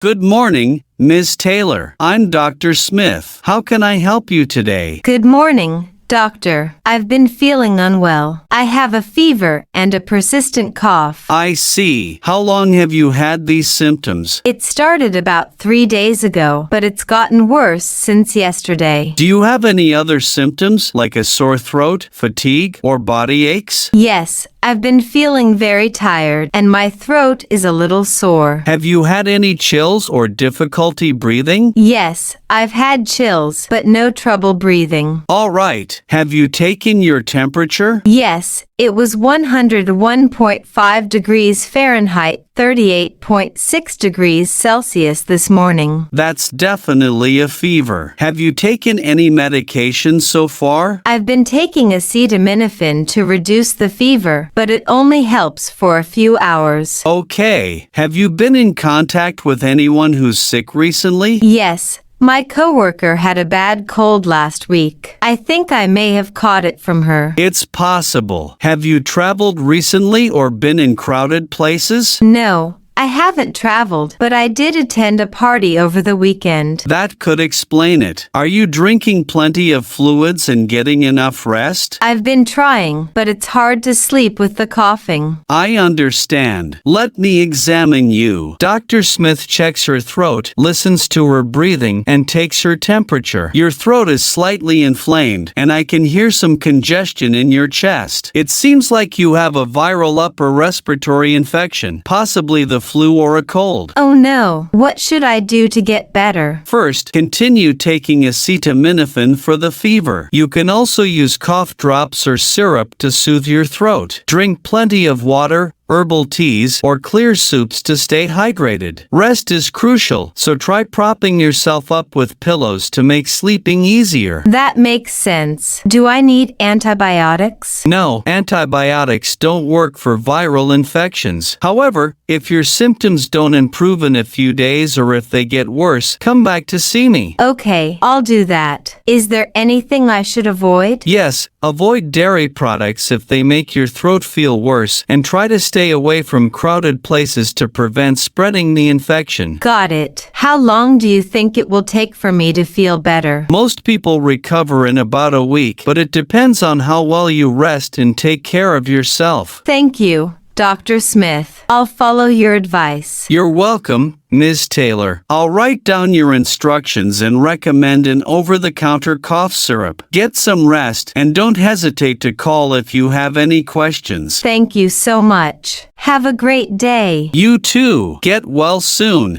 Good morning, Ms. Taylor. I'm Dr. Smith. How can I help you today? Good morning, doctor. I've been feeling unwell. I have a fever and a persistent cough. I see. How long have you had these symptoms? It started about 3 days ago, but it's gotten worse since yesterday. Do you have any other symptoms like a sore throat, fatigue, or body aches? Yes, I've been feeling very tired and my throat is a little sore. Have you had any chills or difficulty breathing? Yes, I've had chills, but no trouble breathing. All right. Have you taken your temperature? Yes, it was 101.5 degrees Fahrenheit, 38.6 degrees Celsius this morning. That's definitely a fever. Have you taken any medication so far? I've been taking acetaminophen to reduce the fever, but it only helps for a few hours. Okay. Have you been in contact with anyone who's sick recently? Yes. My coworker had a bad cold last week. I think I may have caught it from her. It's possible. Have you traveled recently or been in crowded places? No, I haven't traveled, but I did attend a party over the weekend. That could explain it. Are you drinking plenty of fluids and getting enough rest? I've been trying, but it's hard to sleep with the coughing. I understand. Let me examine you. Dr. Smith checks her throat, listens to her breathing, and takes her temperature. Your throat is slightly inflamed, and I can hear some congestion in your chest. It seems like you have a viral upper respiratory infection, possibly the flu or a cold. Oh no, what should I do to get better? First, continue taking acetaminophen for the fever. You can also use cough drops or syrup to soothe your throat. Drink plenty of water, herbal teas, or clear soups to stay hydrated. Rest is crucial, so try propping yourself up with pillows to make sleeping easier. That makes sense. Do I need antibiotics? No, antibiotics don't work for viral infections. However, if your symptoms don't improve in a few days or if they get worse, come back to see me. Okay, I'll do that. Is there anything I should avoid? Yes, avoid dairy products if they make your throat feel worse, and try to stay away from crowded places to prevent spreading the infection. Got it. How long do you think it will take for me to feel better? Most people recover in about a week, but it depends on how well you rest and take care of yourself. Thank you, Dr. Smith. I'll follow your advice. You're welcome, Ms. Taylor. I'll write down your instructions and recommend an over-the-counter cough syrup. Get some rest and don't hesitate to call if you have any questions. Thank you so much. Have a great day. You too. Get well soon.